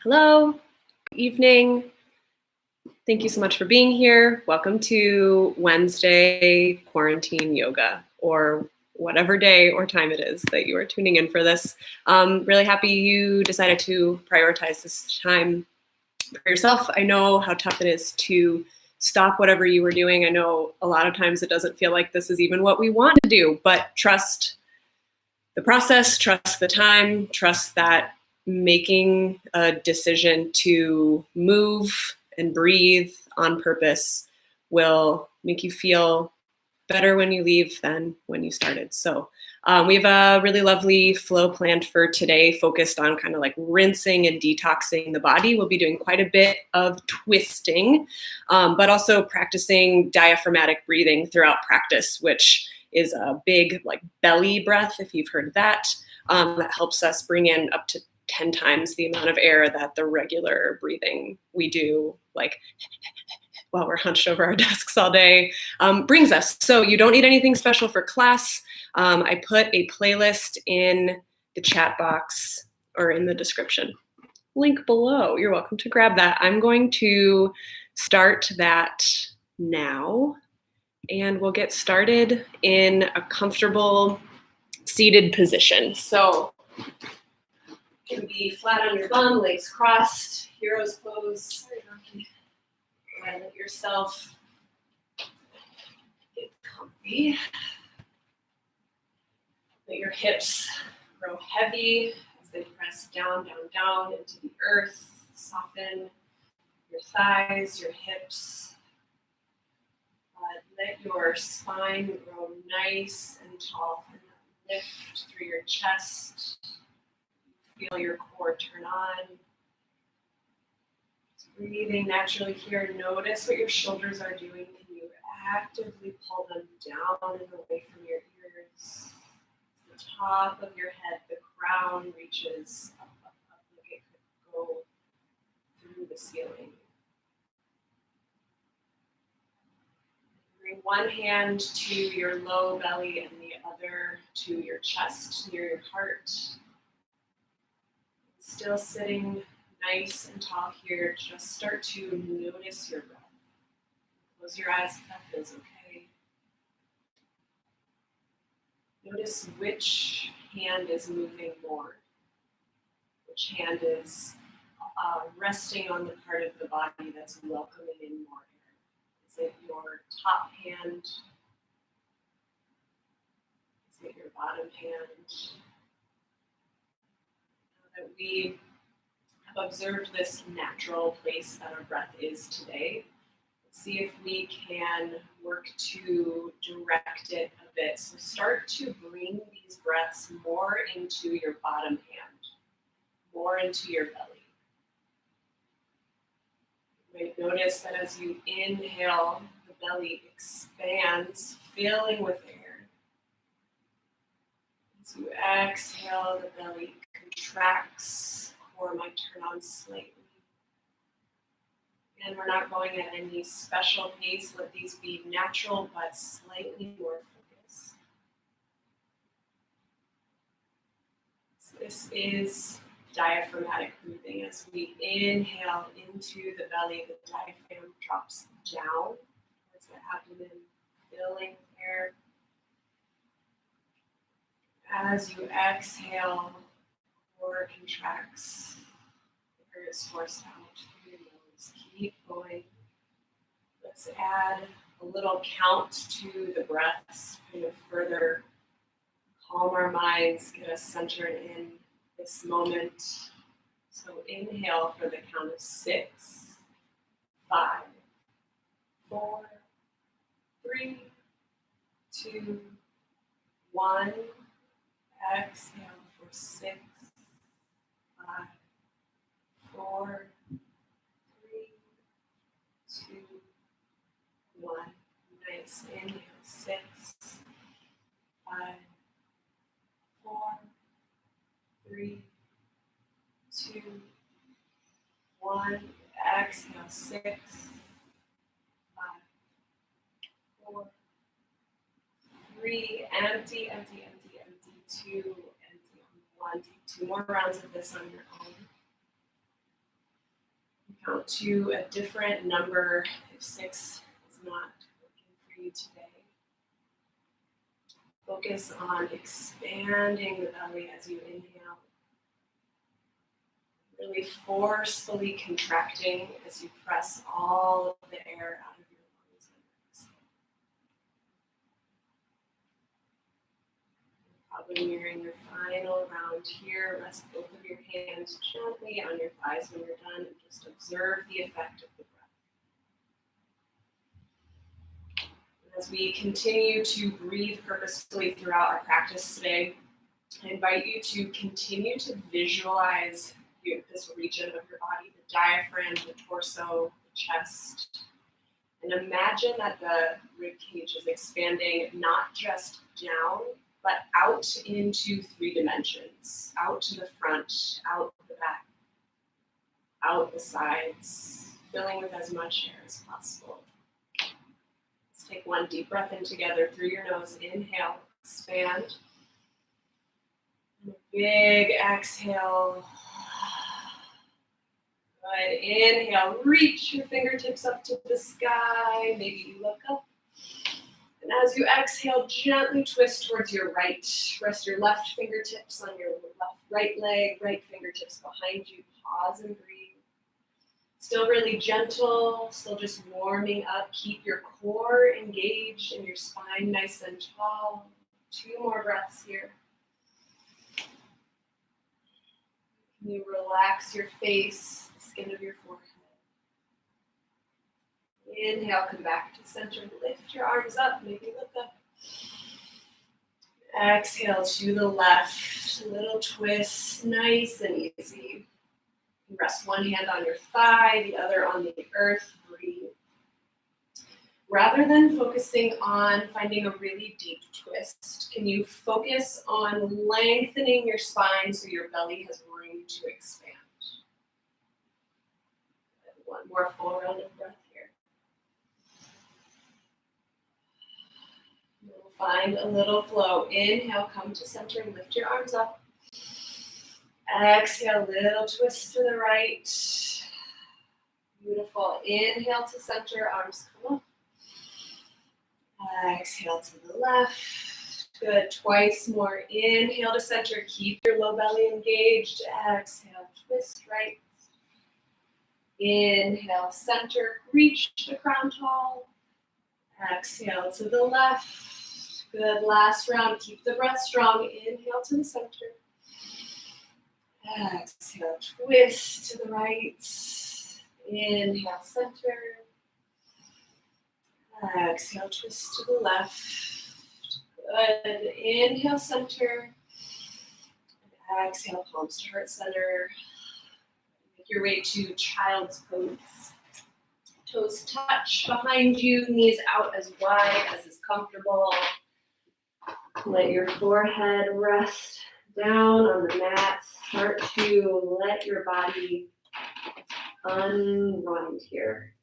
Hello, good evening. Thank you so much for being here. Welcome to Wednesday quarantine yoga, or whatever day or time it is that you are tuning in for this. Really happy you decided to prioritize this time for yourself. I know how tough it is to stop whatever you were doing. I know a lot of times it doesn't feel like this is even what we want to do, but trust the process, trust the time, trust that making a decision to move and breathe on purpose will make you feel better when you leave than when you started. So we have a really lovely flow planned for today, focused on kind of like rinsing and detoxing the body. We'll be doing quite a bit of twisting, but also practicing diaphragmatic breathing throughout practice, which is a big like belly breath, if you've heard of that. That helps us bring in up to 10 times the amount of air that the regular breathing we do, like while we're hunched over our desks all day, brings us. So you don't need anything special for class. I put a playlist in the chat box or in the description. Link below. You're welcome to grab that. I'm going to start that now, and we'll get started in a comfortable seated position. So you can be flat on your bum, legs crossed, hero's pose. Let yourself get comfy. Let your hips grow heavy as they press down, down, down into the earth. Soften your thighs, your hips. Let your spine grow nice and tall. Lift through your chest. Feel your core turn on. Breathing naturally here. Notice what your shoulders are doing. Can you actively pull them down and away from your ears? The top of your head, the crown reaches up, like it could go through the ceiling. Bring one hand to your low belly and the other to your chest, near your heart. Still sitting nice and tall here. Just start to notice your breath. Close your eyes if that feels okay. Notice which hand is moving more. Which hand is resting on the part of the body that's welcoming in more air. Is it your top hand? Is it your bottom hand? Now that we have observed this natural place that our breath is today, let's see if we can work to direct it a bit. So start to bring these breaths more into your bottom hand, more into your belly. You might notice that as you inhale, the belly expands, filling with air. As you exhale, the belly contracts, core might turn on slightly. And we're not going at any special pace. Let these be natural, but slightly more focused. So this is diaphragmatic breathing. As we inhale into the belly, the diaphragm drops down towards the abdomen, filling with air. As you exhale, core contracts, air is forced out through your nose. Keep going. Let's add a little count to the breaths, kind of further calm our minds, get us centered in this moment. So inhale for the count of 6, 5, 4, 3, 2, 1. Exhale for 6, 5, 4, 3, 2, 1. Nice. Inhale 6, 5, 4, 3, 2, 1. Exhale 6, 5, 4, 3. Empty, empty, empty, empty. 2, empty on 1. Take 2 more rounds of this on your own. Count to a different number if 6 is not working for you today. Focus on expanding the belly as you inhale. Really forcefully contracting as you press all of the air out of your lungs. Probably nearing your final round here. Rest both of your hands gently on your thighs when you're done, and just observe the effect of the breath. As we continue to breathe purposefully throughout our practice today, I invite you to continue to visualize this region of your body, the diaphragm, the torso, the chest, and imagine that the rib cage is expanding not just down, but out into 3 dimensions, out to the front, out the back, out the sides, filling with as much air as possible. Let's take one deep breath in together through your nose. Inhale, expand. And a big exhale. Good. Inhale, reach your fingertips up to the sky. Maybe you look up. And as you exhale, gently twist towards your right. Rest your left fingertips on your right leg, right fingertips behind you. Pause and breathe. Still really gentle, still just warming up. Keep your core engaged and your spine nice and tall. 2 more breaths here. You relax your face, the skin of your forehead. Inhale, come back to center. Lift your arms up, maybe look up. Exhale to the left, little twist, nice and easy. Rest one hand on your thigh, the other on the earth. Breathe. Rather than focusing on finding a really deep twist, can you focus on lengthening your spine so your belly has room to expand? One more full round of breath here. You'll find a little flow. Inhale, come to center and lift your arms up. Exhale, little twist to the right. Beautiful. Inhale to center, arms come up. Exhale to the left. Good. Twice more. Inhale to center. Keep your low belly engaged. Exhale, twist right. Inhale, center. Reach the crown tall. Exhale to the left. Good. Last round. Keep the breath strong. Inhale to the center. Exhale, twist to the right. Inhale, center. Exhale, twist to the left. Good. Inhale, center. Exhale, palms to heart center. Make your way to child's pose. Toes touch behind you, knees out as wide as is comfortable. Let your forehead rest down on the mat. Start to let your body unwind here.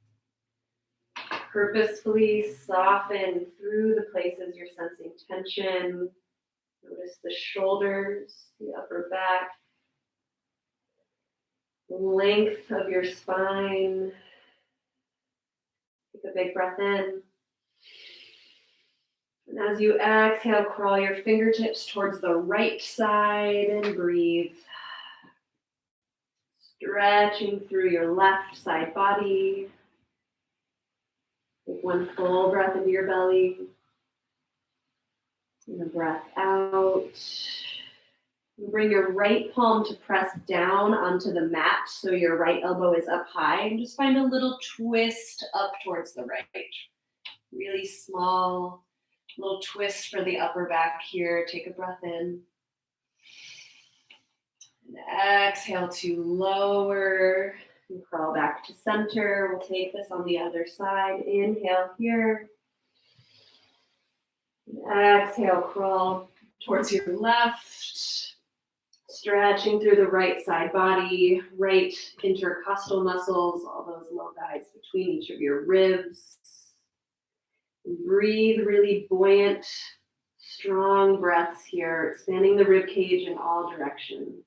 Purposefully soften through the places you're sensing tension. Notice the shoulders, the upper back, the length of your spine. Take a big breath in. And as you exhale, crawl your fingertips towards the right side and breathe. Stretching through your left side body. Take one full breath into your belly. And a breath out. And bring your right palm to press down onto the mat so your right elbow is up high. And just find a little twist up towards the right. Really small little twist for the upper back here. Take a breath in. And exhale to lower and crawl back to center. We'll take this on the other side. Inhale here. And exhale, crawl towards your left. Stretching through the right side body, right intercostal muscles, all those low guides between each of your ribs. Breathe really buoyant, strong breaths here, expanding the rib cage in all directions.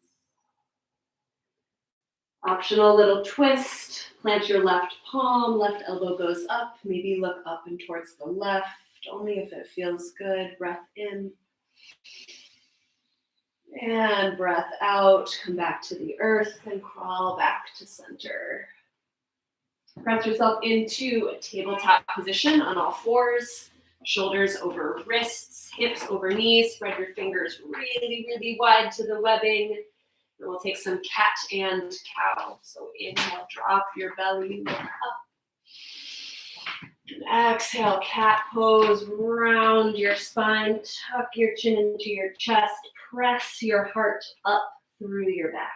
Optional little twist. Plant your left palm, left elbow goes up. Maybe look up and towards the left, only if it feels good. Breath in. And breath out. Come back to the earth and crawl back to center. Press yourself into a tabletop position on all fours. Shoulders over wrists, hips over knees. Spread your fingers really, really wide to the webbing. And we'll take some cat and cow. So inhale, drop your belly, look up. And exhale, cat pose, round your spine, tuck your chin into your chest, press your heart up through your back.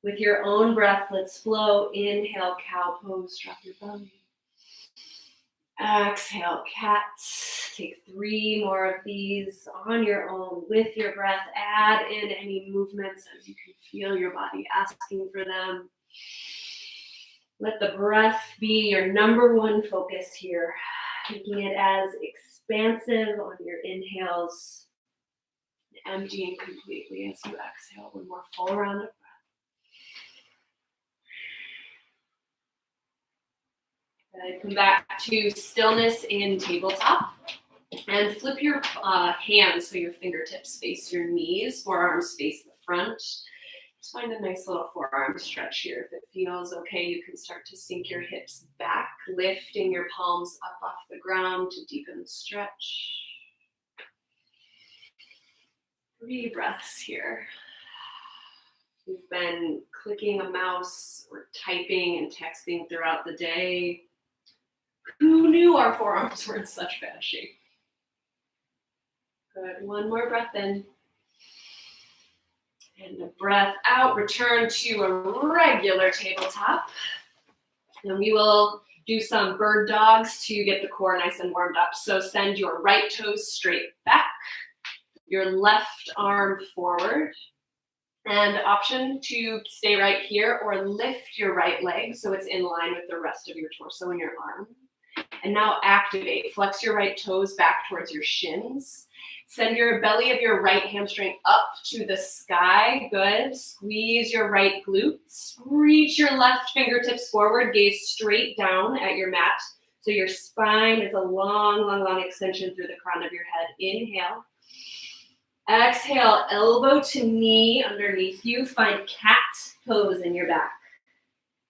With your own breath, let's flow. Inhale, cow pose, drop your belly. Exhale, cat. Take 3 more of these on your own with your breath. Add in any movements as you can feel your body asking for them. Let the breath be your number one focus here, making it as expansive on your inhales, emptying completely as you exhale. One more full round of breath. Come back to stillness in tabletop and flip your hands so your fingertips face your knees, forearms face the front. Just find a nice little forearm stretch here. If it feels okay, you can start to sink your hips back, lifting your palms up off the ground to deepen the stretch. 3 breaths here. You've been clicking a mouse or typing and texting throughout the day. Who knew our forearms were in such bad shape? Good. One more breath in. And a breath out. Return to a regular tabletop. And we will do some bird dogs to get the core nice and warmed up. So send your right toes straight back, your left arm forward, and option to stay right here or lift your right leg so it's in line with the rest of your torso and your arm. And now activate. Flex your right toes back towards your shins. Send your belly of your right hamstring up to the sky. Good. Squeeze your right glutes. Reach your left fingertips forward. Gaze straight down at your mat. So your spine is a long, long, long extension through the crown of your head. Inhale. Exhale, elbow to knee underneath you. Find cat pose in your back.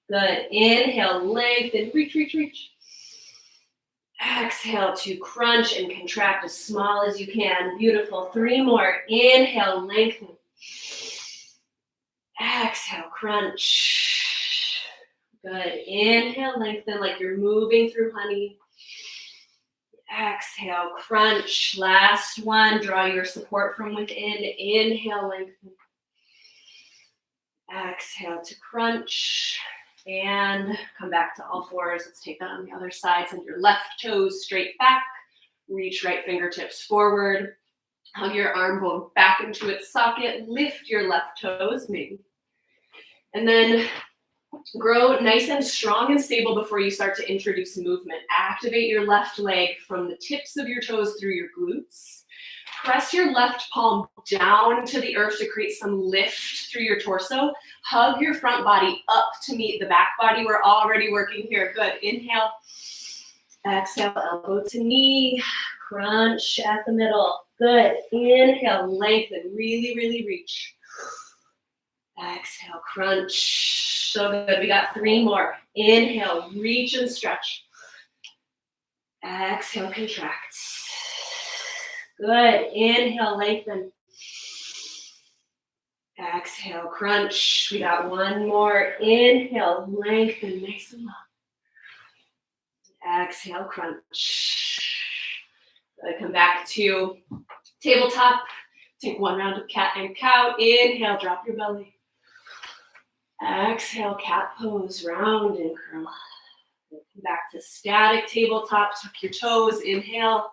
Good. Inhale, lengthen, reach, reach, reach. Exhale to crunch and contract as small as you can. Beautiful. 3 more. Inhale, lengthen. Exhale, crunch. Good. Inhale, lengthen like you're moving through honey. Exhale, crunch. Last one. Draw your support from within. Inhale, lengthen. Exhale to crunch. And come back to all fours. Let's take that on the other side. Send your left toes straight back. Reach right fingertips forward. Hug your arm bone back into its socket. Lift your left toes, maybe. And then grow nice and strong and stable before you start to introduce movement. Activate your left leg from the tips of your toes through your glutes. Press your left palm down to the earth to create some lift through your torso. Hug your front body up to meet the back body. We're already working here. Good. Inhale. Exhale, elbow to knee. Crunch at the middle. Good. Inhale, lengthen. Really, really reach. Exhale, crunch. So good. We got 3 more. Inhale, reach and stretch. Exhale, contract. Good. Inhale, lengthen. Exhale, crunch. We got 1 more. Inhale, lengthen, nice and long. Exhale, crunch. Good. Come back to tabletop. Take 1 round of cat and cow. Inhale, drop your belly. Exhale, cat pose, round and curl. Come back to static tabletop. Tuck your toes. Inhale.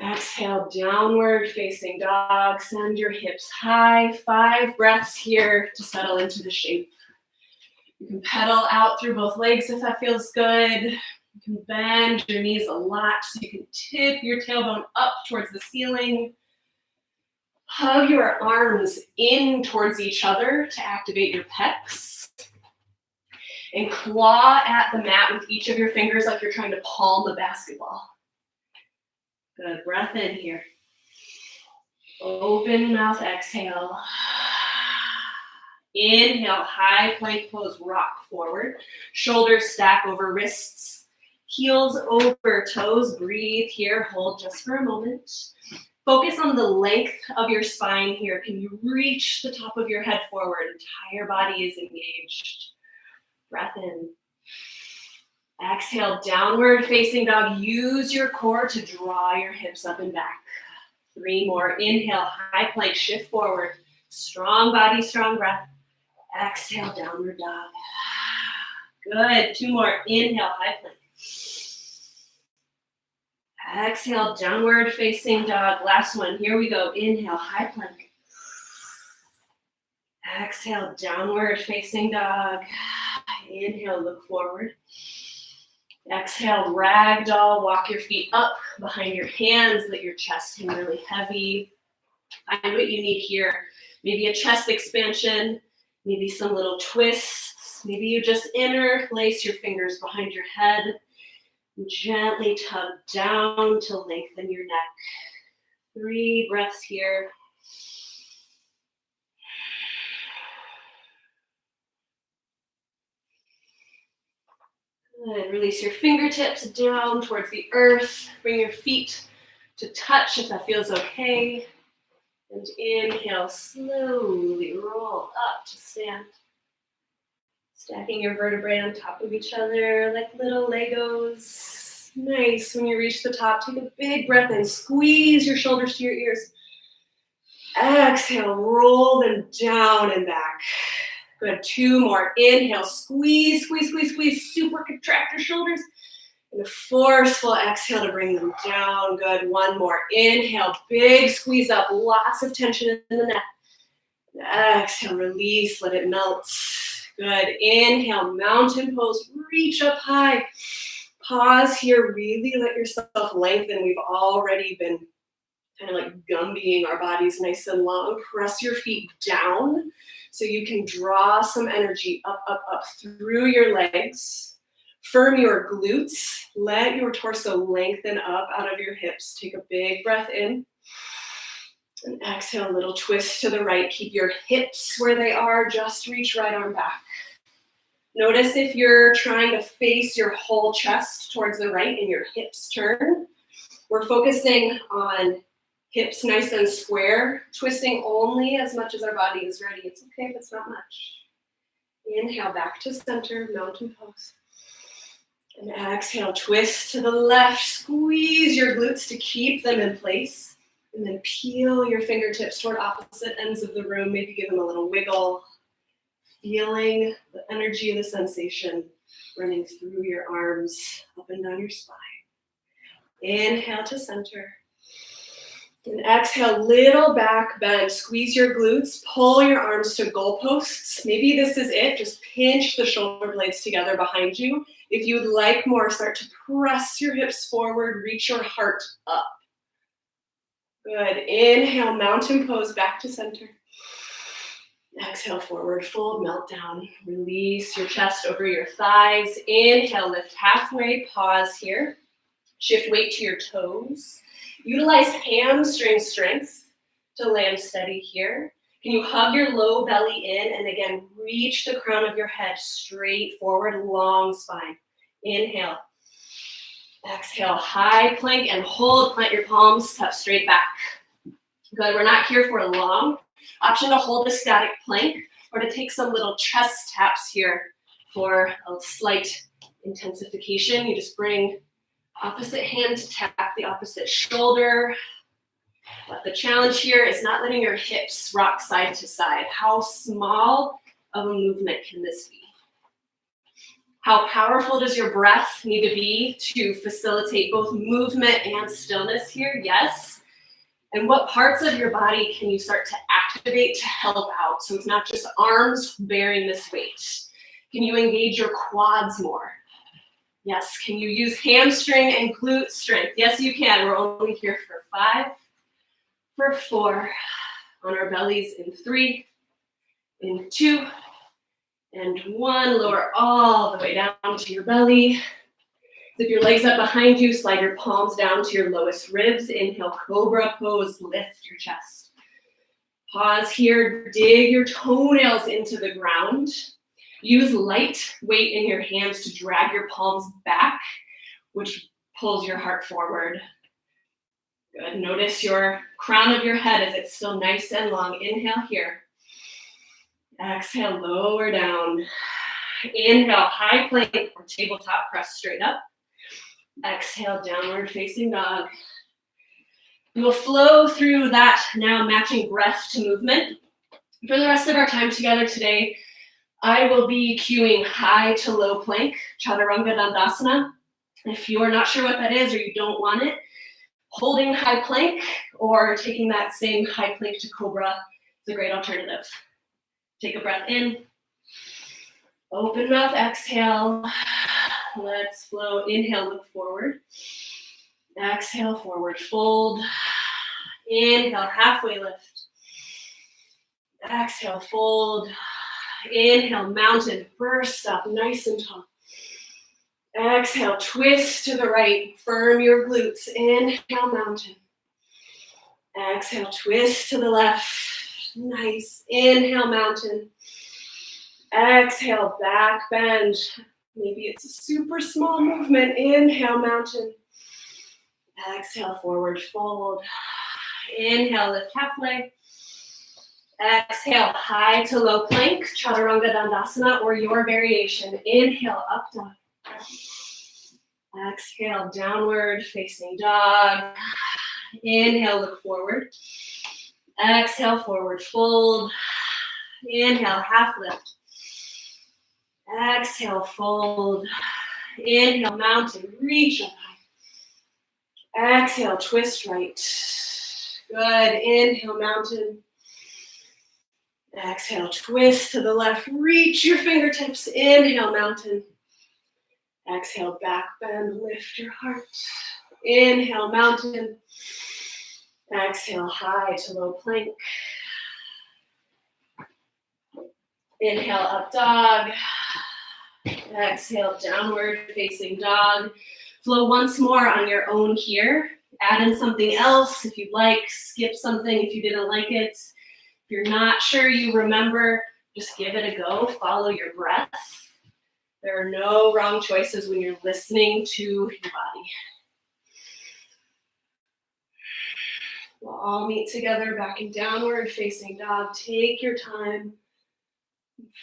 Exhale, downward facing dog. Send your hips high. 5 breaths here to settle into the shape. You can pedal out through both legs if that feels good. You can bend your knees a lot so you can tip your tailbone up towards the ceiling. Hug your arms in towards each other to activate your pecs. And claw at the mat with each of your fingers like you're trying to palm a basketball. Good, breath in here. Open mouth, exhale. Inhale, high plank pose, rock forward. Shoulders stack over wrists. Heels over toes, breathe here, hold just for a moment. Focus on the length of your spine here. Can you reach the top of your head forward? Entire body is engaged. Breath in. Exhale, downward facing dog. Use your core to draw your hips up and back. 3 more. Inhale, high plank, shift forward. Strong body, strong breath. Exhale, downward dog. Good. 2 more. Inhale, high plank. Exhale, downward facing dog. Last one. Here we go. Inhale, high plank. Exhale, downward facing dog. Inhale, look forward. Exhale, ragdoll. Walk your feet up behind your hands. Let your chest hang really heavy. Find what you need here. Maybe a chest expansion. Maybe some little twists. Maybe you just interlace your fingers behind your head. Gently tug down to lengthen your neck. 3 breaths here. Good. Release your fingertips down towards the earth. Bring your feet to touch if that feels okay. And inhale, slowly roll up to stand. Stacking your vertebrae on top of each other like little Legos. Nice. When you reach the top, take a big breath in. Squeeze your shoulders to your ears. Exhale, roll them down and back. Good. 2 more. Inhale, squeeze, squeeze, squeeze, squeeze. Super contract your shoulders. And a forceful exhale to bring them down. Good. 1 more. Inhale, big squeeze up. Lots of tension in the neck. Exhale, release, let it melt. Good. Inhale, mountain pose, reach up high. Pause here, really let yourself lengthen. We've already been kind of like Gumbying our bodies nice and long. Press your feet down so you can draw some energy up, up, up through your legs. Firm your glutes. Let your torso lengthen up out of your hips. Take a big breath in. And exhale, a little twist to the right. Keep your hips where they are. Just reach right arm back. Notice if you're trying to face your whole chest towards the right and your hips turn. We're focusing on hips nice and square, twisting only as much as our body is ready. It's okay if it's not much. Inhale, back to center, mountain pose. And exhale, twist to the left. Squeeze your glutes to keep them in place. And then peel your fingertips toward opposite ends of the room. Maybe give them a little wiggle. Feeling the energy of the sensation running through your arms, up and down your spine. Inhale to center. And exhale, little back bend. Squeeze your glutes. Pull your arms to goalposts. Maybe this is it. Just pinch the shoulder blades together behind you. If you'd like more, start to press your hips forward. Reach your heart up. Good. Inhale, mountain pose, back to center. Exhale, forward fold, meltdown. Release your chest over your thighs. Inhale, lift halfway, pause here. Shift weight to your toes. Utilize hamstring strength to land steady here. Can you hug your low belly in and again, reach the crown of your head straight forward, long spine. Inhale. Exhale, high plank and hold. Plant your palms, step straight back. Good, we're not here for a long option to hold a static plank or to take some little chest taps here for a slight intensification. You just bring opposite hand to tap the opposite shoulder. But the challenge here is not letting your hips rock side to side. How small of a movement can this be? How powerful does your breath need to be to facilitate both movement and stillness here? Yes. And what parts of your body can you start to activate to help out? So it's not just arms bearing this weight. Can you engage your quads more? Yes. Can you use hamstring and glute strength? Yes, you can. We're only here for 5, for 4, On our bellies in 3, in 2, and 1. Lower all the way down to your belly. Zip your legs up behind you. Slide your palms down to your lowest ribs. Inhale, cobra pose. Lift your chest. Pause here. Dig your toenails into the ground. Use light weight in your hands to drag your palms back, which pulls your heart forward. Good. Notice your crown of your head. Is it still nice and long? Inhale here. Exhale, lower down. Inhale, high plank or tabletop press straight up. Exhale, downward facing dog. We'll flow through that now matching breath to movement. For the rest of our time together today, I will be cueing high to low plank, Chaturanga Dandasana. If you are not sure what that is or you don't want it, holding high plank or taking that same high plank to cobra is a great alternative. Take a breath in. Open mouth, exhale. Let's flow. Inhale, look forward. Exhale, forward fold. Inhale, halfway lift. Exhale, fold. Inhale, mountain, burst up, nice and tall. Exhale, twist to the right, firm your glutes. Inhale, mountain. Exhale, twist to the left, nice. Inhale, mountain. Exhale, back bend. Maybe it's a super small movement. Inhale, mountain. Exhale, forward fold. Inhale, lift halfway. Exhale, high to low plank, Chaturanga Dandasana, or your variation. Inhale, up dog. Exhale, downward facing dog. Inhale, look forward. Exhale, forward fold. Inhale, half lift. Exhale, fold. Inhale, mountain, reach up high. Exhale, twist right. Good. Inhale, mountain. Exhale, twist to the left. Reach your fingertips. Inhale, mountain. Exhale, back bend. Lift your heart. Inhale, mountain. Exhale, high to low plank. Inhale, up dog. Exhale, downward facing dog. Flow once more on your own here. Add in something else if you'd like. Skip something if you didn't like it. If you're not sure you remember, just give it a go. Follow your breath. There are no wrong choices when you're listening to your body. We'll all meet together back in downward facing dog. Take your time.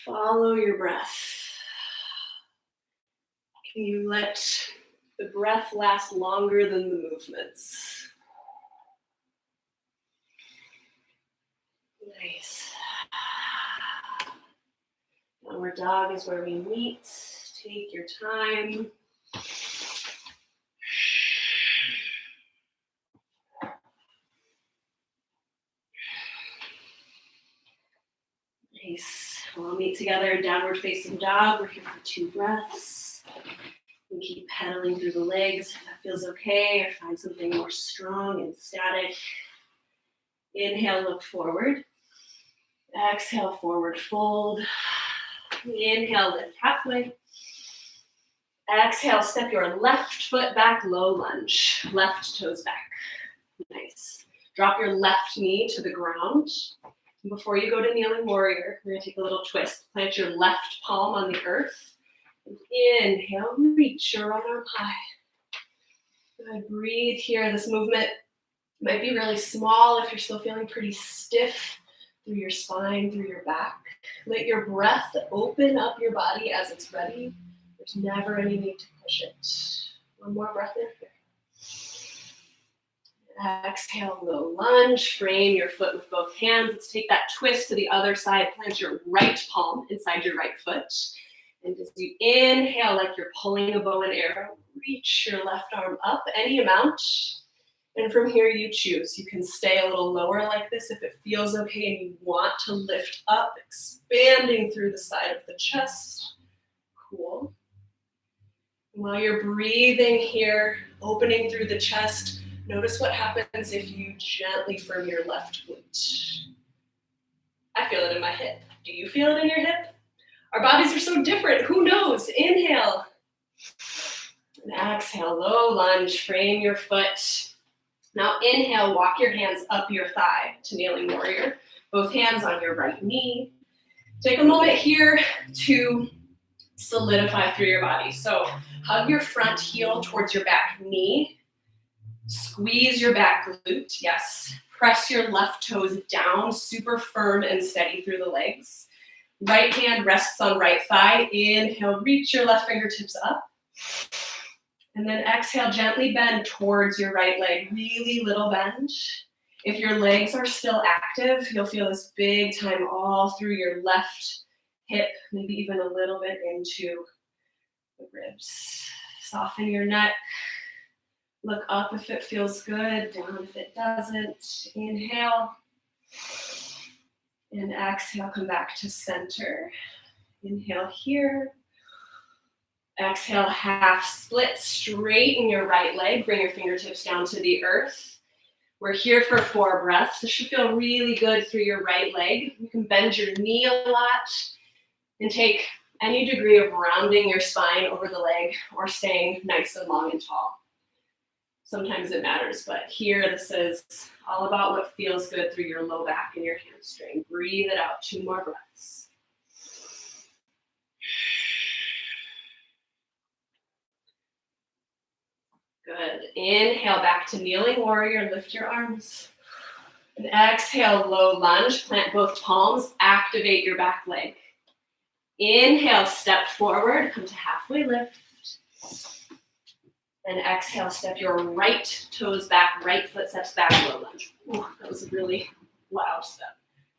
Follow your breath. Can you let the breath last longer than the movements? Nice. Downward dog is where we meet. Take your time. Nice. We'll all meet together, downward facing dog. We're here for 2 breaths. And keep pedaling through the legs if that feels okay, or find something more strong and static. Inhale, look forward. Exhale, forward fold. Inhale, lift halfway. Exhale, step your left foot back, low lunge. Left toes back. Nice. Drop your left knee to the ground. Before you go to kneeling warrior, we're going to take a little twist. Plant your left palm on the earth. And inhale, reach your right arm high. Good. Breathe here. This movement might be really small if you're still feeling pretty stiff through your spine, through your back. Let your breath open up your body as it's ready. There's never any need to push it. One more breath in here. Exhale, low lunge. Frame your foot with both hands. Let's take that twist to the other side. Plant your right palm inside your right foot. And as you inhale, like you're pulling a bow and arrow, reach your left arm up any amount. And from here, you choose. You can stay a little lower like this if it feels okay and you want to lift up, expanding through the side of the chest. Cool. And while you're breathing here, opening through the chest, notice what happens if you gently firm your left glute. I feel it in my hip. Do you feel it in your hip? Our bodies are so different. Who knows? Inhale. And exhale, low lunge, frame your foot. Now inhale, walk your hands up your thigh to kneeling warrior. Both hands on your right knee. Take a moment here to solidify through your body. So hug your front heel towards your back knee. Squeeze your back glute, yes. Press your left toes down, super firm and steady through the legs. Right hand rests on right thigh. Inhale, reach your left fingertips up. And then exhale, gently bend towards your right leg. Really little bend. If your legs are still active, you'll feel this big time all through your left hip, maybe even a little bit into the ribs. Soften your neck. Look up if it feels good, down if it doesn't. Inhale. And exhale, come back to center. Inhale here. Exhale, half split, straighten your right leg. Bring your fingertips down to the earth. We're here for 4 breaths. This should feel really good through your right leg. You can bend your knee a lot and take any degree of rounding your spine over the leg or staying nice and long and tall. Sometimes it matters, but here this is all about what feels good through your low back and your hamstring. Breathe it out, 2 more breaths. Good. Inhale back to kneeling warrior. Lift your arms. And exhale, low lunge. Plant both palms. Activate your back leg. Inhale, step forward. Come to halfway lift. And exhale, step your right toes back, right foot steps back, low lunge. Ooh, that was a really loud step.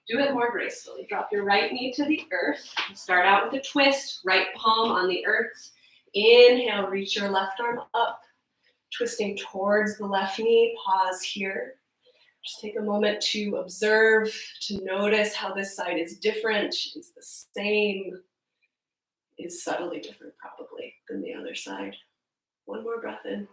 Do it more gracefully. Drop your right knee to the earth. Start out with a twist, right palm on the earth. Inhale, reach your left arm up, twisting towards the left knee. Pause here. Just take a moment to observe, to notice how this side is different, is the same, is subtly different probably than the other side. 1 more breath in.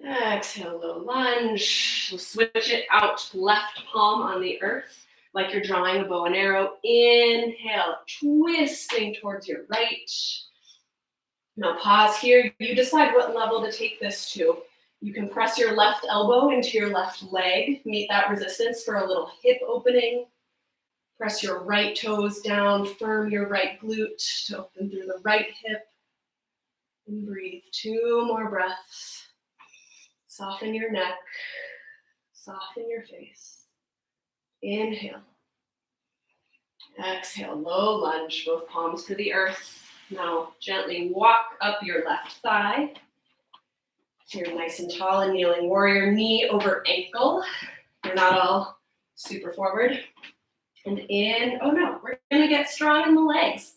And exhale, low lunge. We'll switch it out, left palm on the earth, like you're drawing a bow and arrow. Inhale, twisting towards your right. Now pause here. You decide what level to take this to. You can press your left elbow into your left leg. Meet that resistance for a little hip opening. Press your right toes down. Firm your right glute to open through the right hip. And breathe. 2 more breaths. Soften your neck. Soften your face. Inhale. Exhale, low lunge, both palms to the earth. Now gently walk up your left thigh. So you're nice and tall and kneeling warrior, knee over ankle. You're not all super forward. And in, oh no, we're gonna get strong in the legs.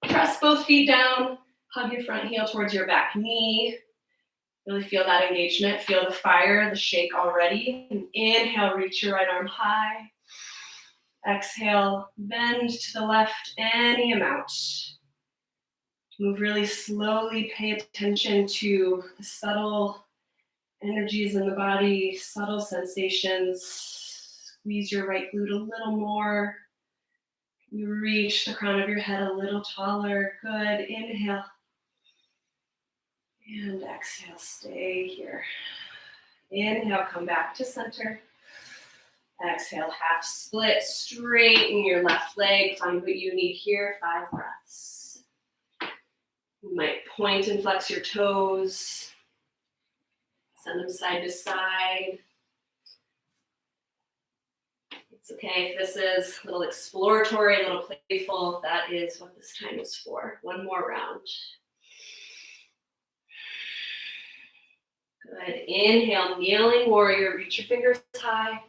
Press both feet down. Hug your front heel towards your back knee. Really feel that engagement. Feel the fire, the shake already. And inhale, reach your right arm high. Exhale, bend to the left any amount. Move really slowly. Pay attention to the subtle energies in the body, subtle sensations. Squeeze your right glute a little more. You reach the crown of your head a little taller. Good. Inhale. And exhale, stay here. Inhale, come back to center. Exhale, half split, straighten your left leg. Find what you need here, 5 breaths. You might point and flex your toes. Send them side to side. It's okay if this is a little exploratory, a little playful. That is what this time is for. 1 more round. Good. Inhale, kneeling warrior. Reach your fingers high.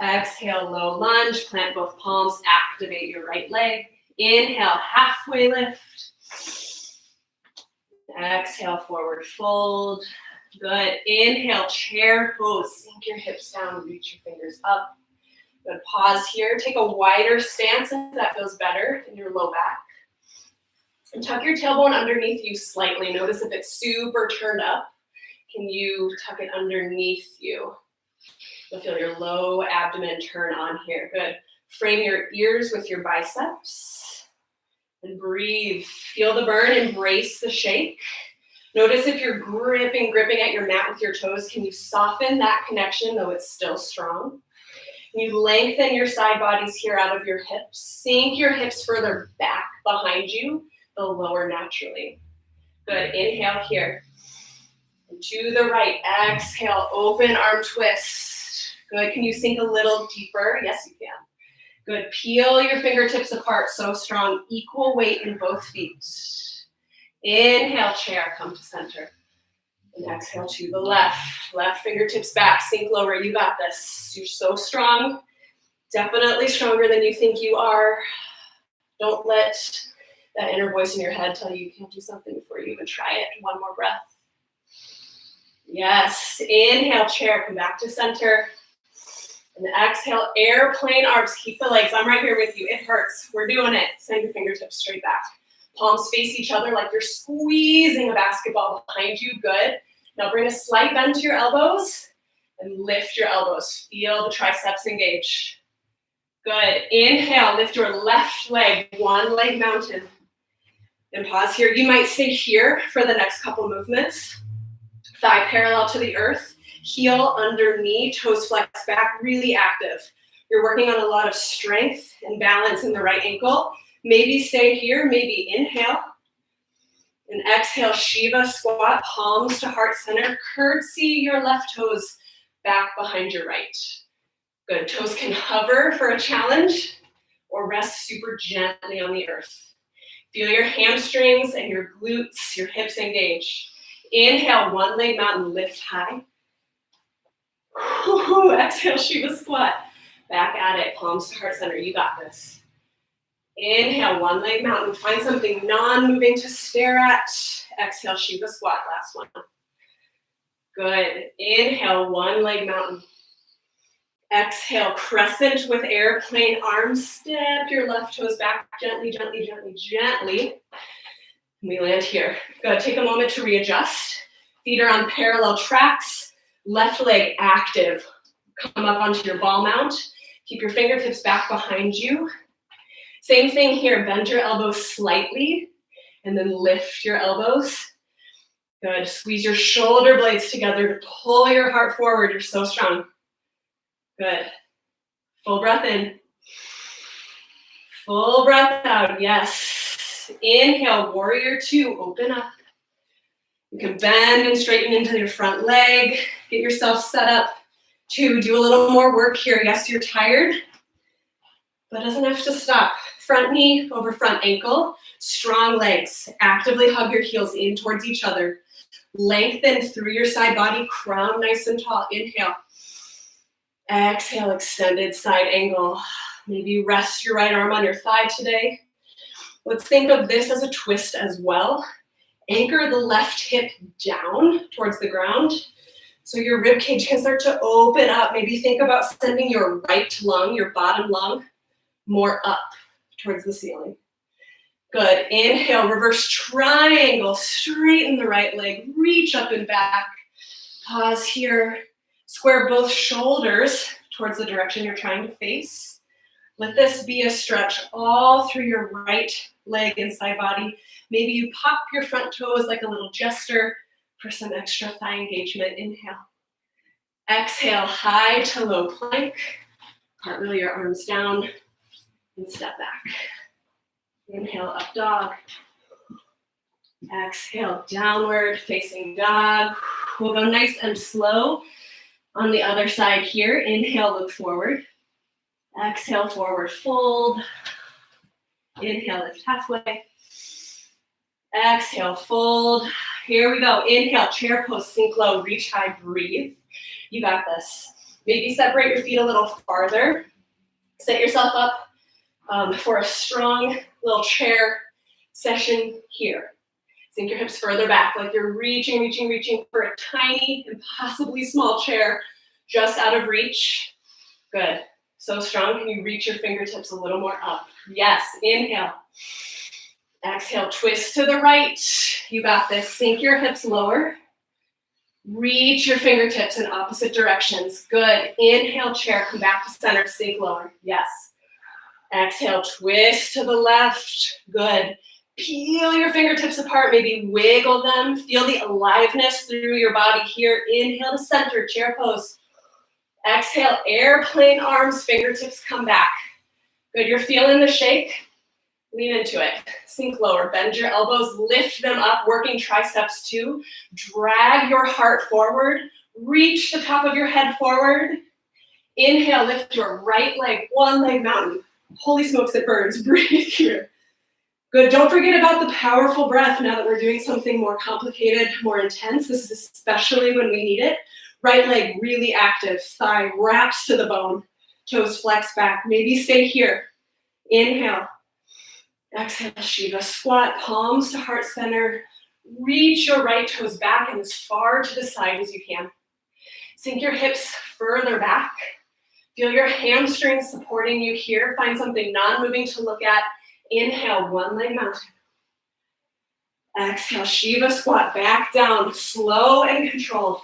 Exhale, low lunge. Plant both palms. Activate your right leg. Inhale, halfway lift. Exhale, forward fold. Good. Inhale, chair pose. Sink your hips down. Reach your fingers up. Good. Pause here. Take a wider stance if that feels better in your low back. And tuck your tailbone underneath you slightly. Notice if it's super turned up. Can you tuck it underneath you? You'll feel your low abdomen turn on here. Good. Frame your ears with your biceps. And breathe. Feel the burn. Embrace the shake. Notice if you're gripping at your mat with your toes, can you soften that connection, though it's still strong? You lengthen your side bodies here out of your hips. Sink your hips further back behind you. They'll lower naturally. Good. Inhale here. And to the right. Exhale. Open arm twist. Good. Can you sink a little deeper? Yes, you can. Good. Peel your fingertips apart. So strong. Equal weight in both feet. Inhale, chair. Come to center. And exhale to the left. Left fingertips back. Sink lower. You got this. You're so strong. Definitely stronger than you think you are. Don't let that inner voice in your head tell you can't do something before you even try it. One more breath. Yes. Inhale, chair. Come back to center. And exhale, airplane arms. Keep the legs. I'm right here with you. It hurts. We're doing it. Send your fingertips straight back. Palms face each other like you're squeezing a basketball behind you. Good. Now bring a slight bend to your elbows and lift your elbows. Feel the triceps engage. Good. Inhale, lift your left leg, one leg mountain. And pause here. You might stay here for the next couple movements. Thigh parallel to the earth. Heel under knee, toes flex back, really active. You're working on a lot of strength and balance in the right ankle. Maybe stay here, maybe inhale. And exhale, Shiva squat, palms to heart center. Curtsy your left toes back behind your right. Good, toes can hover for a challenge or rest super gently on the earth. Feel your hamstrings and your glutes, your hips engage. Inhale, one leg mountain, lift high. Exhale, Shiva squat. Back at it, palms to heart center. You got this. Inhale, one leg mountain. Find something non-moving to stare at. Exhale, Shiva squat. Last one. Good. Inhale, one leg mountain. Exhale, crescent with airplane arms. Step your left toes back gently, gently, gently, gently. We land here. Good. Take a moment to readjust. Feet are on parallel tracks. Left leg active. Come up onto your ball mount. Keep your fingertips back behind you. Same thing here. Bend your elbows slightly and then lift your elbows. Good. Squeeze your shoulder blades together to pull your heart forward. You're so strong. Good. Full breath in. Full breath out. Yes. Inhale, warrior two. Open up. You can bend and straighten into your front leg. Get yourself set up to do a little more work here. Yes, you're tired, but it doesn't have to stop. Front knee over front ankle. Strong legs. Actively hug your heels in towards each other. Lengthen through your side body. Crown nice and tall. Inhale. Exhale, extended side angle. Maybe rest your right arm on your thigh today. Let's think of this as a twist as well. Anchor the left hip down towards the ground so your rib cage can start to open up. Maybe think about sending your right lung, your bottom lung, more up towards the ceiling. Good. Inhale, reverse triangle. Straighten the right leg. Reach up and back. Pause here. Square both shoulders towards the direction you're trying to face. Let this be a stretch all through your right leg and side body. Maybe you pop your front toes like a little jester for some extra thigh engagement. Inhale. Exhale, high to low plank. Cartwheel your arms down and step back. Inhale, up dog. Exhale, downward facing dog. We'll go nice and slow on the other side here. Inhale, look forward. Exhale, forward fold. Inhale, lift halfway. Exhale, fold. Here we go. Inhale, chair pose, sink low, reach high, breathe. You got this. Maybe separate your feet a little farther. Set yourself up for a strong little chair session here. Sink your hips further back like you're reaching for a tiny, impossibly small chair just out of reach. Good. So strong. Can you reach your fingertips a little more up? Yes. Inhale. Exhale. Twist to the right. You got this. Sink your hips lower. Reach your fingertips in opposite directions. Good. Inhale, chair, come back to center, sink lower. Yes. Exhale, twist to the left. Good. Peel your fingertips apart, maybe wiggle them. Feel the aliveness through your body here. Inhale to center, chair pose. Exhale, airplane arms, fingertips come back. Good, you're feeling the shake. Lean into it. Sink lower, bend your elbows, lift them up, working triceps too. Drag your heart forward. Reach the top of your head forward. Inhale, lift your right leg, one leg mountain. Holy smokes, it burns. Breathe here. Good, don't forget about the powerful breath now that we're doing something more complicated, more intense. This is especially when we need it. Right leg really active, thigh wraps to the bone, toes flex back. Maybe stay here. Inhale. Exhale, Shiva squat, palms to heart center. Reach your right toes back and as far to the side as you can. Sink your hips further back. Feel your hamstrings supporting you here. Find something non-moving to look at. Inhale, one leg mountain. Exhale, Shiva squat, back down, slow and controlled.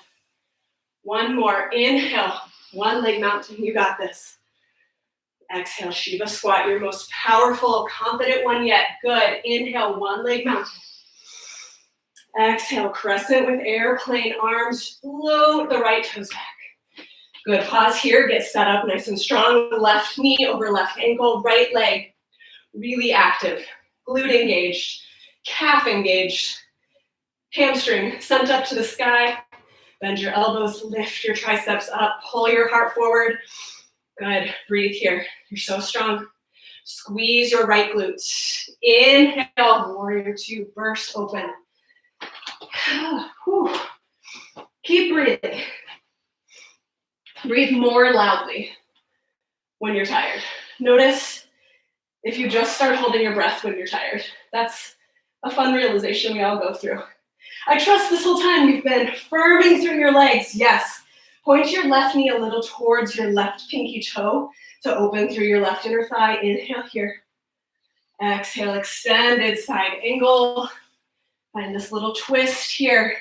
One more, inhale, one leg mountain, you got this. Exhale, Shiva squat, your most powerful, confident one yet. Good, inhale, one leg mountain. Exhale, crescent with airplane arms, float the right toes back. Good, pause here, get set up nice and strong. Left knee over left ankle, right leg, really active. Glute engaged, calf engaged. Hamstring sent up to the sky. Bend your elbows, lift your triceps up, pull your heart forward. Good, breathe here. You're so strong. Squeeze your right glutes. Inhale, warrior two, burst open. Keep breathing. Breathe more loudly when you're tired. Notice if you just start holding your breath when you're tired. That's a fun realization we all go through. I trust this whole time you've been firming through your legs. Yes. Point your left knee a little towards your left pinky toe to open through your left inner thigh. Inhale here. Exhale, extended side angle. Find this little twist here.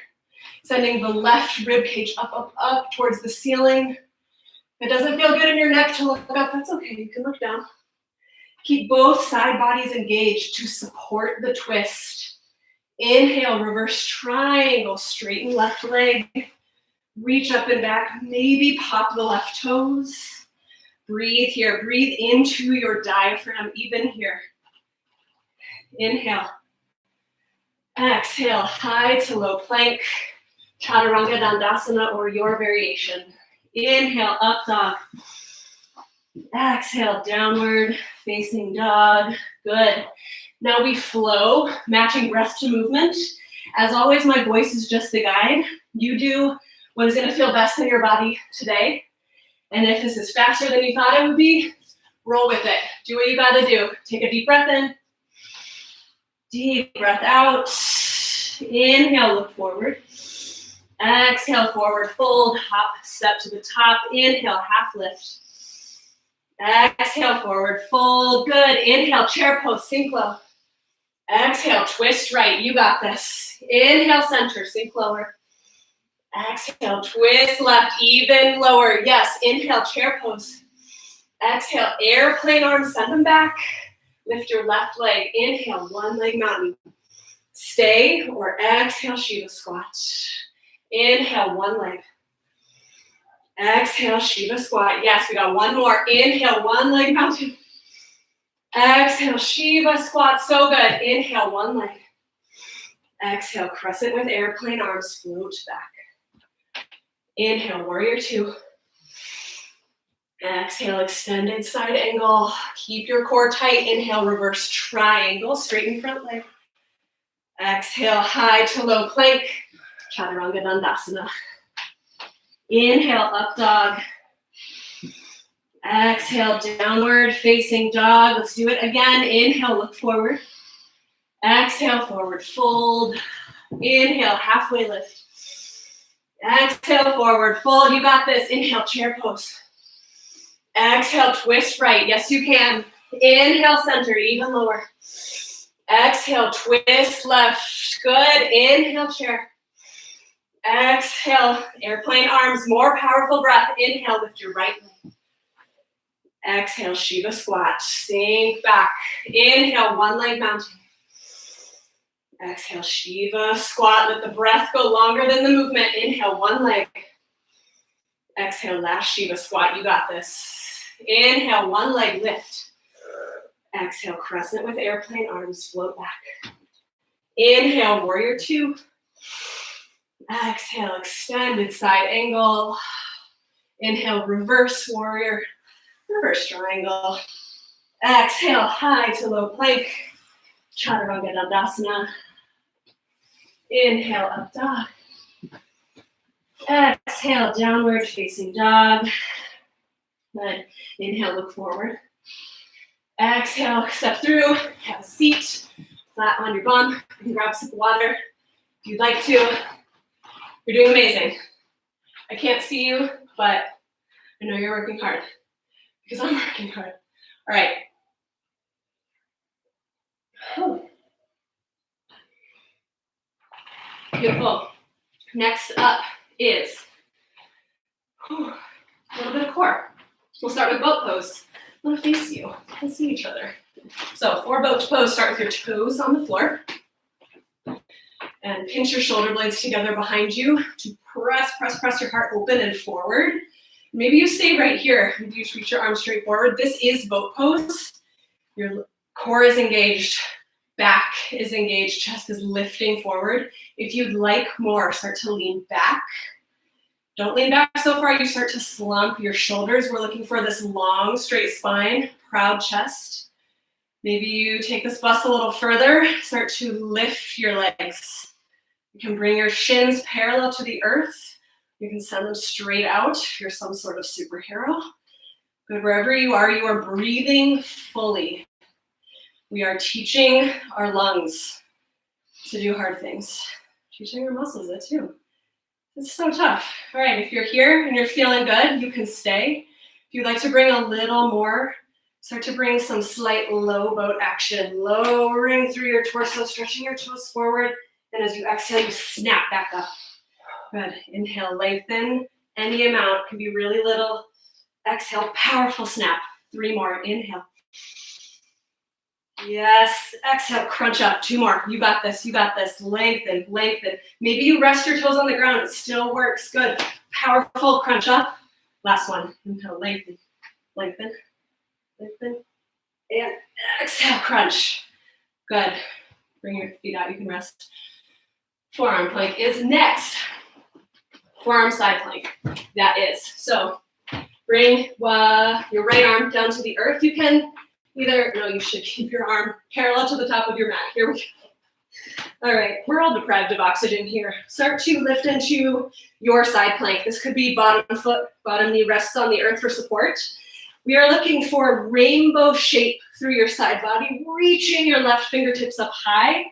Sending the left rib cage up, up, up towards the ceiling. If it doesn't feel good in your neck to look up, that's okay. You can look down. Keep both side bodies engaged to support the twist. Inhale, reverse triangle, straighten left leg. Reach up and back, maybe pop the left toes. Breathe here, breathe into your diaphragm, even here. Inhale. Exhale, high to low plank, chaturanga dandasana or your variation. Inhale, up dog. Exhale, downward facing dog. Good. Now we flow, matching breath to movement. As always, my voice is just the guide. You do what is going to feel best in your body today. And if this is faster than you thought it would be, roll with it. Do what you got to do. Take a deep breath in. Deep breath out. Inhale, look forward. Exhale, forward fold. Hop, step to the top. Inhale, half lift. Exhale, forward fold. Good. Inhale, chair pose, sink low. Exhale, twist right. You got this. Inhale, center, sink lower. Exhale, twist left, even lower. Yes, inhale, chair pose. Exhale, airplane arms, send them back. Lift your left leg. Inhale, one leg mountain. Stay or exhale, Shiva squat. Inhale, one leg. Exhale, Shiva squat. Yes, we got one more. Inhale, one leg mountain. Exhale, Shiva squat. So good. Inhale, one leg. Exhale, crescent with airplane arms, float back. Inhale, warrior two. Exhale, extended side angle. Keep your core tight. Inhale, reverse triangle, straighten front leg. Exhale, high to low plank, chaturanga dandasana. Inhale, up dog. Exhale, downward facing dog. Let's do it again. Inhale, look forward. Exhale, forward fold. Inhale, halfway lift. Exhale, forward fold. You got this. Inhale, chair pose. Exhale, twist right. Yes, you can. Inhale, center, even lower. Exhale, twist left. Good. Inhale, chair. Exhale, airplane arms, more powerful breath. Inhale, lift your right leg. Exhale, Shiva squat, sink back. Inhale, one leg mountain. Exhale, Shiva squat, let the breath go longer than the movement. Inhale, one leg. Exhale, last Shiva squat, you got this. Inhale, one leg lift. Exhale, crescent with airplane arms, float back. Inhale, warrior two. Exhale, extended side angle. Inhale, reverse warrior, reverse triangle. Exhale, high to low plank, chaturanga dandasana. Inhale, up dog. Exhale, downward facing dog. Good. Inhale, look forward. Exhale, step through, have a seat, flat on your bum. You can grab a sip of water if you'd like to. You're doing amazing. I can't see you, but I know you're working hard because I'm working hard. All right. Whew. Beautiful. Next up is a little bit of core. We'll start with boat pose. I'm gonna face you. Let's see each other. So for boat pose, start with your toes on the floor. And pinch your shoulder blades together behind you to press your heart open and forward. Maybe you stay right here. You reach your arms straight forward. This is boat pose. Your core is engaged, back is engaged, chest is lifting forward. If you'd like more, start to lean back. Don't lean back so far you start to slump your shoulders. We're looking for this long, straight spine, proud chest. Maybe you take this bus a little further, start to lift your legs. You can bring your shins parallel to the earth. You can send them straight out if you're some sort of superhero. But wherever you are breathing fully. We are teaching our lungs to do hard things. Teaching our muscles it too. It's so tough. All right, if you're here and you're feeling good, you can stay. If you'd like to bring a little more, start to bring some slight low boat action, lowering through your torso, stretching your toes forward, and as you exhale, you snap back up. Good. Inhale, lengthen. Any amount, can be really little. Exhale, powerful snap. 3 more. Inhale. Yes. Exhale, crunch up. 2 more. You got this. You got this. Lengthen, lengthen. Maybe you rest your toes on the ground. It still works. Good. Powerful crunch up. Last one. Inhale, lengthen, lengthen, lengthen. And exhale, crunch. Good. Bring your feet out. You can rest. Forearm plank is next. Forearm side plank. That is. So bring your right arm down to the earth. You can you should keep your arm parallel to the top of your mat. Here we go. All right, we're all deprived of oxygen here. Start to lift into your side plank. This could be bottom foot, bottom knee rests on the earth for support. We are looking for rainbow shape through your side body, reaching your left fingertips up high.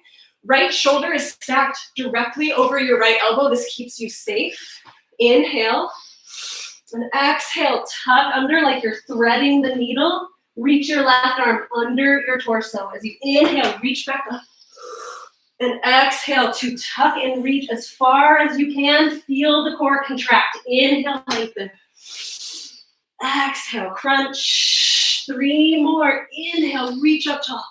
Right shoulder is stacked directly over your right elbow. This keeps you safe. Inhale. And exhale, tuck under like you're threading the needle. Reach your left arm under your torso. As you inhale, reach back up. And exhale to tuck and reach as far as you can. Feel the core contract. Inhale, lengthen. Exhale, crunch. 3 more. Inhale, reach up tall.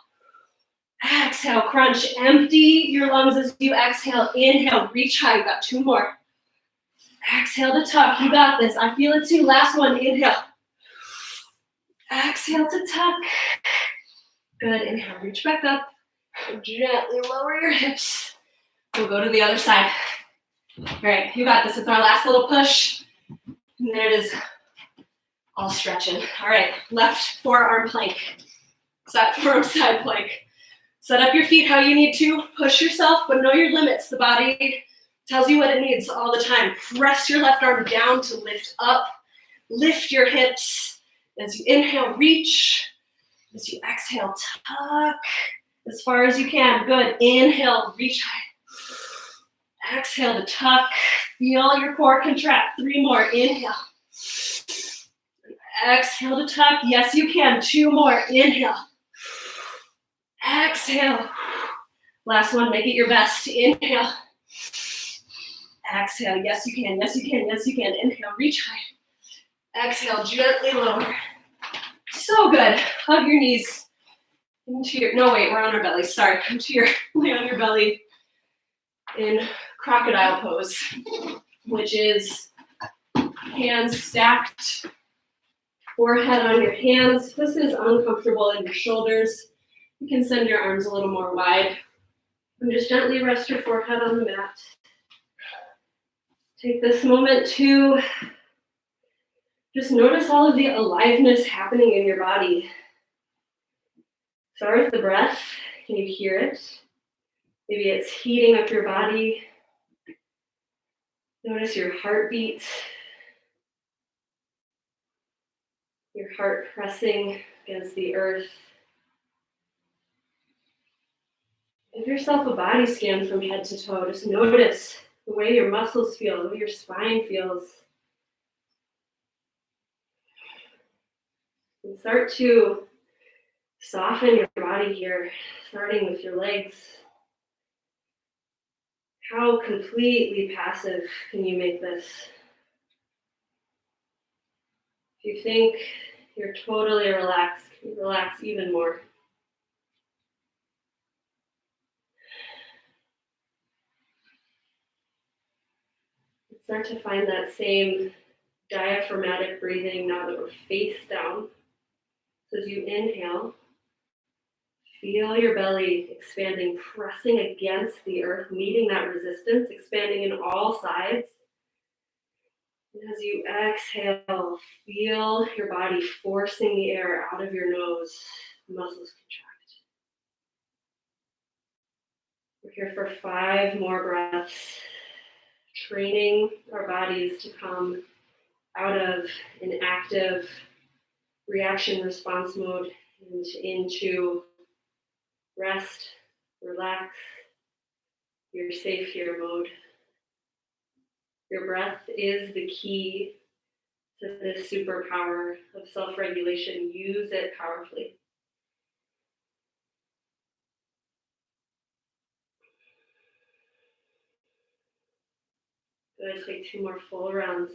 Exhale, crunch. Empty your lungs as you exhale. Inhale, reach high. You got 2 more. Exhale to tuck. You got this. I feel it too. Last one. Inhale. Exhale to tuck. Good. Inhale, reach back up. Gently lower your hips. We'll go to the other side. All right, you got this. It's our last little push. And there it is. All stretching. All right, left forearm plank. Side forearm side plank. Set up your feet how you need to. Push yourself, but know your limits. The body tells you what it needs all the time. Press your left arm down to lift up. Lift your hips. As you inhale, reach. As you exhale, tuck as far as you can. Good. Inhale, reach high. Exhale to tuck. Feel your core contract. 3 more. Inhale. Exhale to tuck. Yes, you can. 2 more. Inhale. Exhale. Last one. Make it your best. Inhale. Exhale, yes you can, yes you can, yes you can. Inhale, reach high. Exhale, gently lower. So good. Hug your knees into your, no wait, we're on our belly, sorry. Come to your, lay on your belly in crocodile pose, which is hands stacked, forehead on your hands. If this is uncomfortable in your shoulders, you can send your arms a little more wide. And just gently rest your forehead on the mat. Take this moment to just notice all of the aliveness happening in your body. Start with the breath. Can you hear it? Maybe it's heating up your body. Notice your heartbeat. Your heart pressing against the earth. Give yourself a body scan from head to toe. Just notice the way your muscles feel, the way your spine feels. And start to soften your body here, starting with your legs. How completely passive can you make this? If you think you're totally relaxed, you relax even more. Start to find that same diaphragmatic breathing now that we're face down. So as you inhale, feel your belly expanding, pressing against the earth, meeting that resistance, expanding in all sides. And as you exhale, feel your body forcing the air out of your nose, muscles contract. We're here for 5 more breaths, training our bodies to come out of an active reaction response mode and into rest, relax, you're safe here mode. Your breath is the key to this superpower of self-regulation. Use it powerfully. Good, take 2 more full rounds.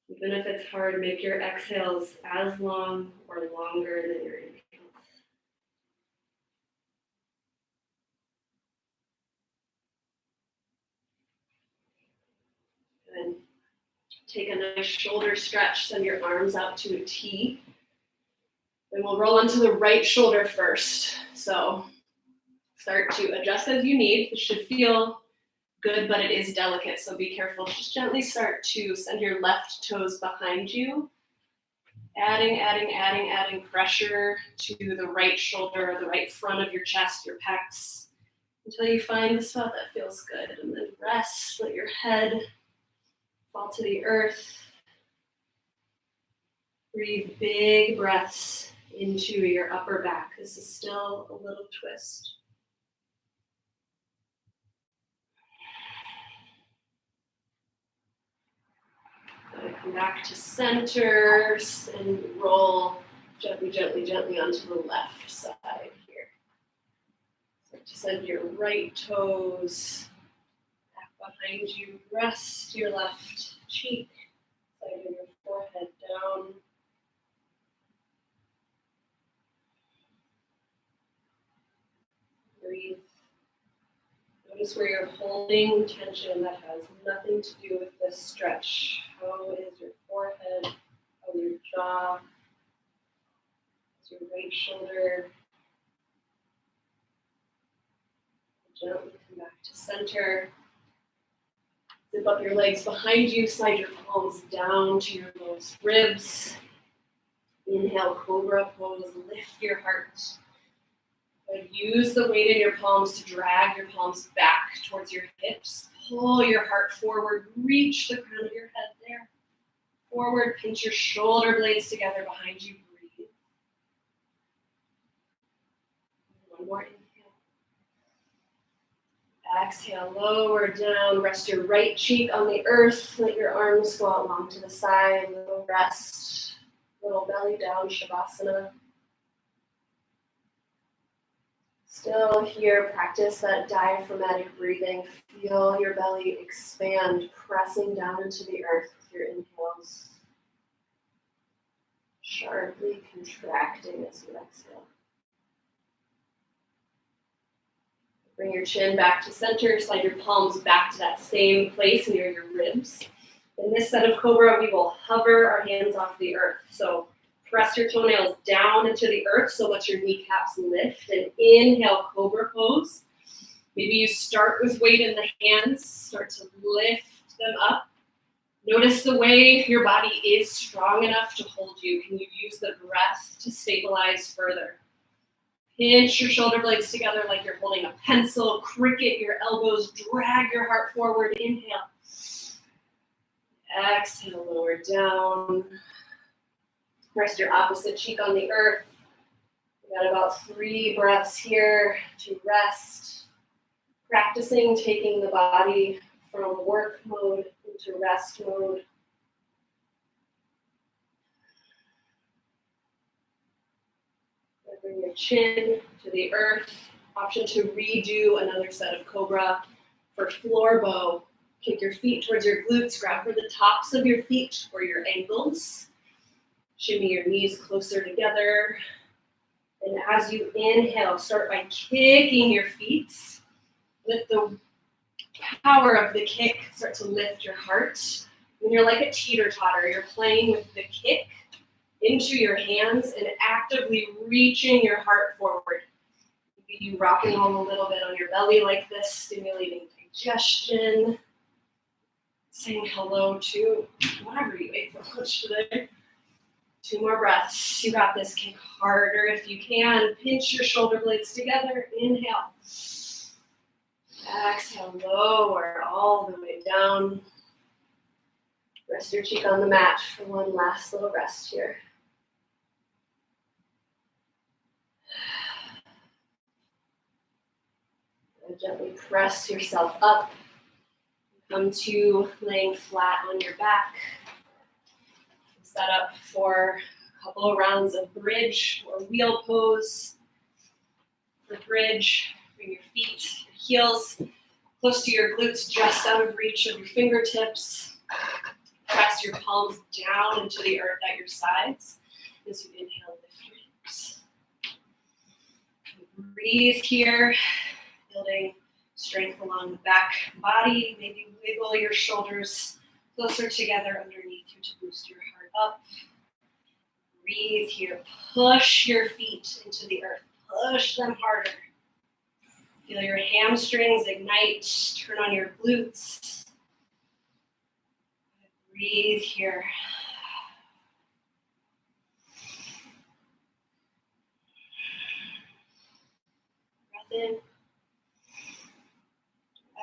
Even if it's hard, make your exhales as long or longer than your inhales. Good. Take a nice shoulder stretch, send your arms out to a T. Then we'll roll onto the right shoulder first. So start to adjust as you need. This should feel good, but it is delicate, so be careful. Just gently start to send your left toes behind you. Adding pressure to the right shoulder, the right front of your chest, your pecs, until you find the spot that feels good. And then rest, let your head fall to the earth. Breathe big breaths into your upper back. This is still a little twist. Come back to center and roll gently onto the left side here. So to send your right toes back behind you. Rest your left cheek, side of your forehead down. Breathe. Notice where you're holding tension that has nothing to do with this stretch. How is your forehead? How is your jaw? Is your right shoulder? Gently come back to center. Zip up your legs behind you, slide your palms down to your lowest ribs. Inhale, cobra pose, lift your heart. Use the weight in your palms to drag your palms back towards your hips. Pull your heart forward, reach the crown of your head there. Forward, pinch your shoulder blades together behind you, breathe. One more inhale. Exhale, lower down, rest your right cheek on the earth. Let your arms go out long to the side, little rest, little belly down, Shavasana. Still here, practice that diaphragmatic breathing. Feel your belly expand, pressing down into the earth with your inhales. Sharply contracting as you exhale. Bring your chin back to center, slide your palms back to that same place near your ribs. In this set of Cobra, we will hover our hands off the earth. So press your toenails down into the earth so let your kneecaps lift, and inhale, Cobra pose. Maybe you start with weight in the hands, start to lift them up. Notice the way your body is strong enough to hold you. Can you use the breath to stabilize further? Pinch your shoulder blades together like you're holding a pencil. Cricket your elbows. Drag your heart forward. Inhale. Exhale, lower down. Rest your opposite cheek on the earth. We got about 3 breaths here to rest. Practicing taking the body from work mode into rest mode. Bring your chin to the earth. Option to redo another set of Cobra. For floor bow, kick your feet towards your glutes. Grab for the tops of your feet or your ankles. Shimmy your knees closer together. And as you inhale, start by kicking your feet. With the power of the kick, start to lift your heart. When you're like a teeter-totter, you're playing with the kick into your hands and actively reaching your heart forward. Maybe you rock and roll a little bit on your belly like this, stimulating digestion. Saying hello to whatever you ate for lunch today. 2 more breaths. You got this. Kick harder if you can. Pinch your shoulder blades together. Inhale. Exhale, lower all the way down. Rest your cheek on the mat for one last little rest here. And gently press yourself up. Come to laying flat on your back. Set up for a couple of rounds of bridge or wheel pose. For bridge, bring your feet, your heels close to your glutes, just out of reach of your fingertips. Press your palms down into the earth at your sides as you inhale, lift your hips. Breathe here, building strength along the back body. Maybe wiggle your shoulders closer together underneath you to boost your heart up. Breathe here. Push your feet into the earth. Push them harder. Feel your hamstrings ignite. Turn on your glutes. Breathe here. Breath in.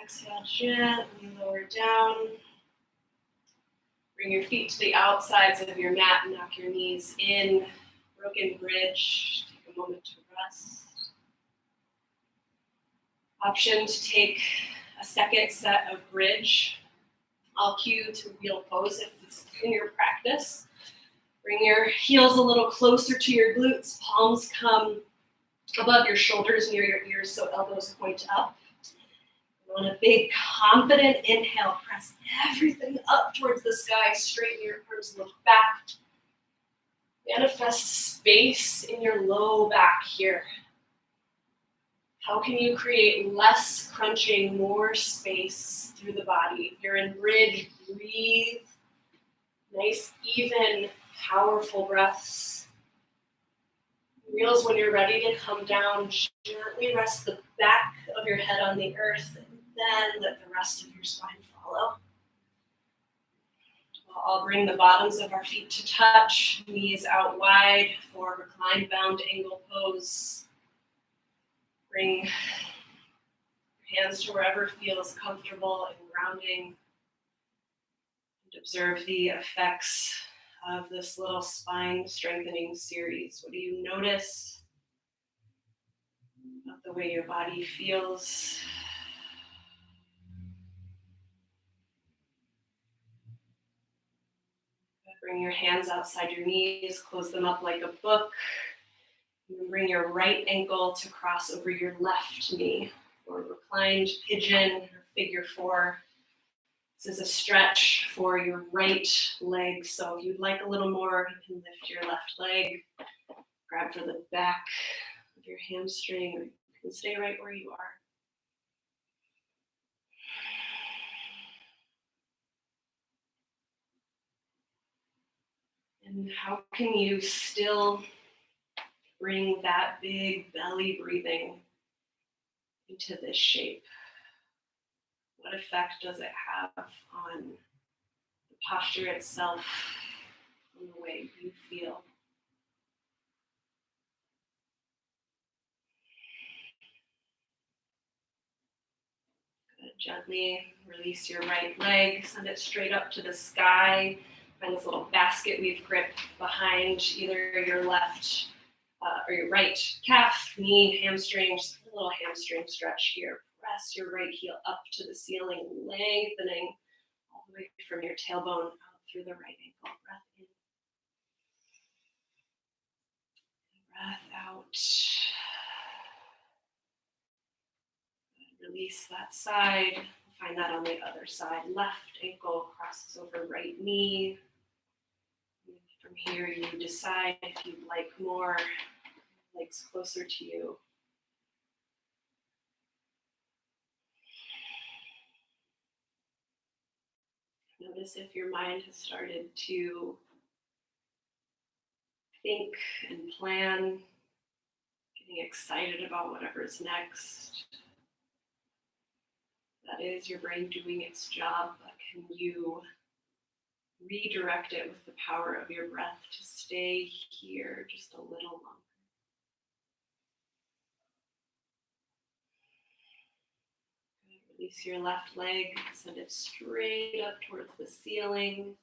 Exhale, gently lower down. Bring your feet to the outsides of your mat and knock your knees in. Broken bridge. Take a moment to rest. Option to take a second set of bridge. I'll cue to wheel pose if it's in your practice. Bring your heels a little closer to your glutes. Palms come above your shoulders near your ears so elbows point up. On a big, confident inhale, press everything up towards the sky. Straighten your arms, look back. Manifest space in your low back here. How can you create less crunching, more space through the body? If you're in bridge, breathe. Nice, even, powerful breaths. Realize when you're ready to come down, gently rest the back of your head on the earth, and then let the rest of your spine follow. I'll bring the bottoms of our feet to touch, knees out wide for reclined bound angle pose. Bring your hands to wherever feels comfortable and grounding. And observe the effects of this little spine strengthening series. What do you notice about the way your body feels? Bring your hands outside your knees, close them up like a book. bring your right ankle to cross over your left knee, or reclined pigeon or figure four. This is a stretch for your right leg. So if you'd like a little more, you can lift your left leg, grab for the back of your hamstring, or you can stay right where you are. And how can you still bring that big belly breathing into this shape? What effect does it have on the posture itself, on the way you feel? Good. Gently release your right leg, send it straight up to the sky. Find this little basket weave grip behind either your left or your right calf, knee, hamstring, just a little hamstring stretch here. Press your right heel up to the ceiling, lengthening all the way from your tailbone out through the right ankle. Breath in. Breath out. Release that side. Find that on the other side. Left ankle crosses over right knee. From here, you decide if you'd like more legs closer to you. Notice if your mind has started to think and plan, getting excited about whatever's next. That is your brain doing its job, but can you redirect it with the power of your breath to stay here just a little longer? Release your left leg, send it straight up towards the ceiling.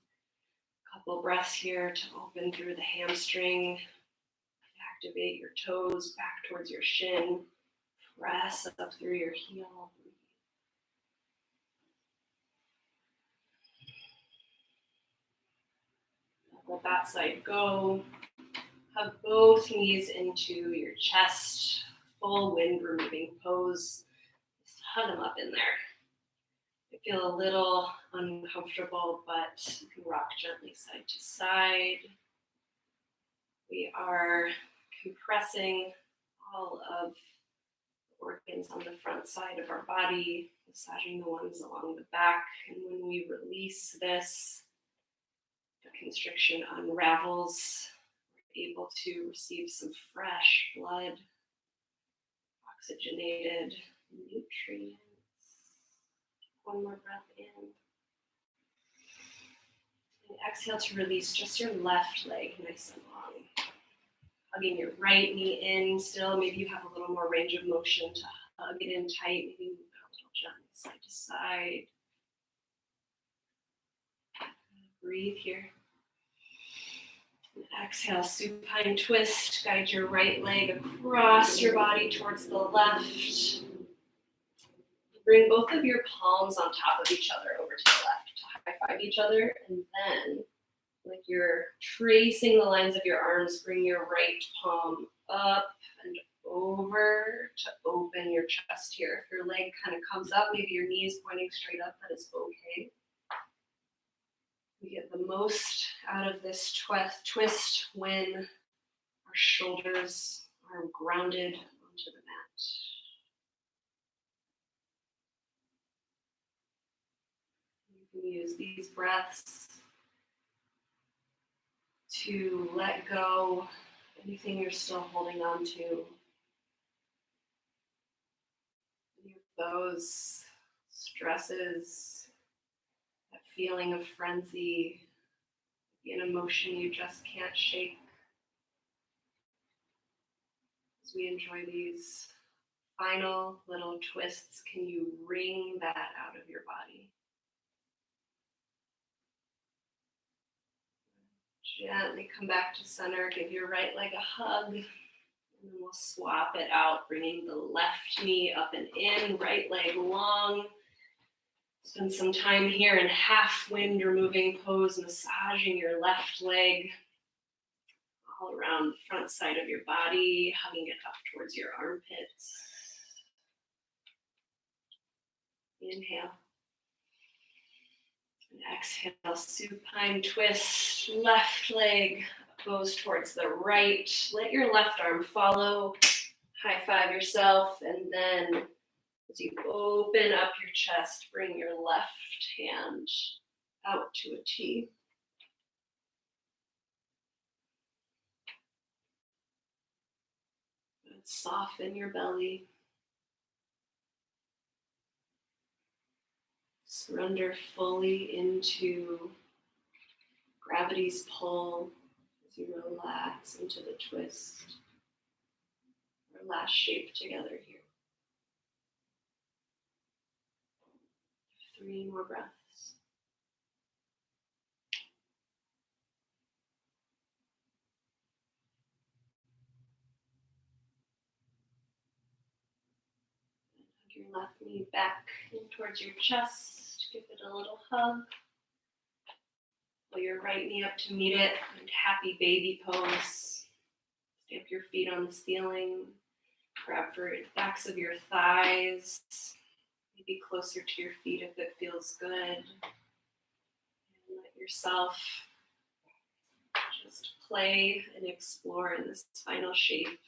Couple breaths here to open through the hamstring. Activate your toes back towards your shin. Press up through your heel. Let that side go. Hug both knees into your chest. Full wind removing pose. Just hug them up in there. I feel a little uncomfortable, but you can rock gently side to side. We are compressing all of the organs on the front side of our body, massaging the ones along the back. And when we release this, the constriction unravels. We're able to receive some fresh blood, oxygenated nutrients. One more breath in. And exhale to release just your left leg nice and long. Hugging your right knee in still. Maybe you have a little more range of motion to hug it in tight. Maybe move it a little gently side to side. Breathe here. And exhale, supine twist. Guide your right leg across your body towards the left. Bring both of your palms on top of each other over to the left to high-five each other. And then, like you're tracing the lines of your arms, bring your right palm up and over to open your chest here. If your leg kind of comes up, maybe your knee is pointing straight up, that is okay. We get the most out of this twist when our shoulders are grounded onto the mat. You can use these breaths to let go anything you're still holding on to. Any of those stresses, that feeling of frenzy, an emotion you just can't shake. As we enjoy these final little twists, can you wring that out of your body? Gently come back to center, give your right leg a hug, and then we'll swap it out, bringing the left knee up and in, right leg long. Spend some time here in half wind removing pose, massaging your left leg all around the front side of your body, hugging it up towards your armpits. Inhale. And exhale, supine twist, left leg goes towards the right. Let your left arm follow. High five yourself, and then as you open up your chest, bring your left hand out to a T. And soften your belly. Surrender fully into gravity's pull as you relax into the twist. Our last shape together here. 3 more breaths. And hug your left knee back in towards your chest. Give it a little hug. Pull your right knee up to meet it, and happy baby pose. Stamp your feet on the ceiling. Grab for the backs of your thighs. Maybe closer to your feet if it feels good. And let yourself just play and explore in this final shape.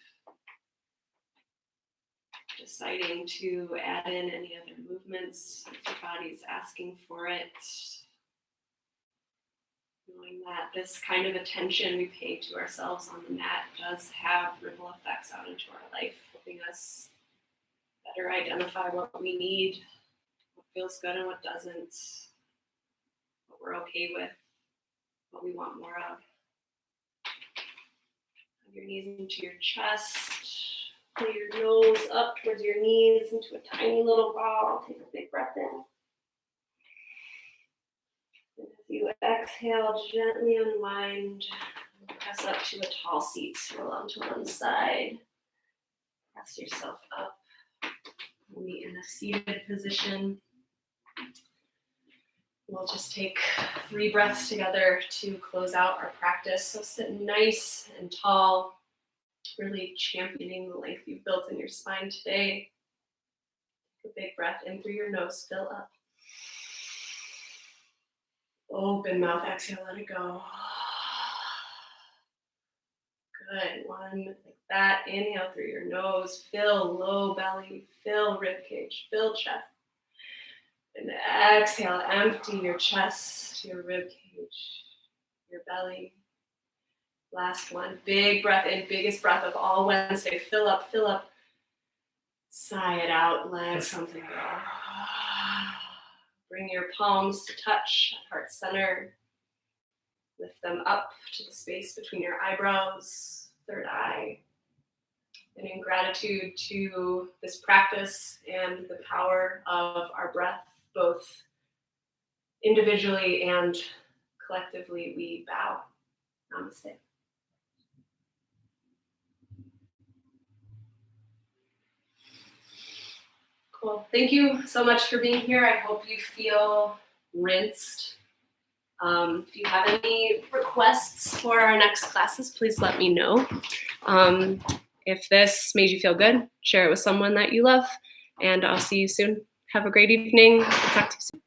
Deciding to add in any other movements if your body's asking for it. Knowing that this kind of attention we pay to ourselves on the mat does have ripple effects out into our life, helping us better identify what we need, what feels good and what doesn't, what we're okay with, what we want more of. Hug your knees into your chest. Pull your nose up towards your knees into a tiny little ball. Take a big breath in. And as you exhale, gently unwind. Press up to a tall seat. Roll onto one side. Press yourself up. Be in a seated position. We'll just take 3 breaths together to close out our practice. So sit nice and tall, really championing the length you've built in your spine today. Take a big breath in through your nose, fill up. Open mouth, exhale, let it go. Good, one like that. Inhale through your nose, fill low belly, fill rib cage, fill chest. And exhale, empty your chest, your rib cage, your belly. Last one, big breath in, biggest breath of all Wednesday. Fill up, fill up. Sigh it out, let something go. Bring your palms to touch at heart center. Lift them up to the space between your eyebrows, third eye. And in gratitude to this practice and the power of our breath, both individually and collectively, we bow. Namaste. Cool. Thank you so much for being here. I hope you feel rinsed. If you have any requests for our next classes, please let me know. If this made you feel good, share it with someone that you love, and I'll see you soon. Have a great evening. I'll talk to you soon.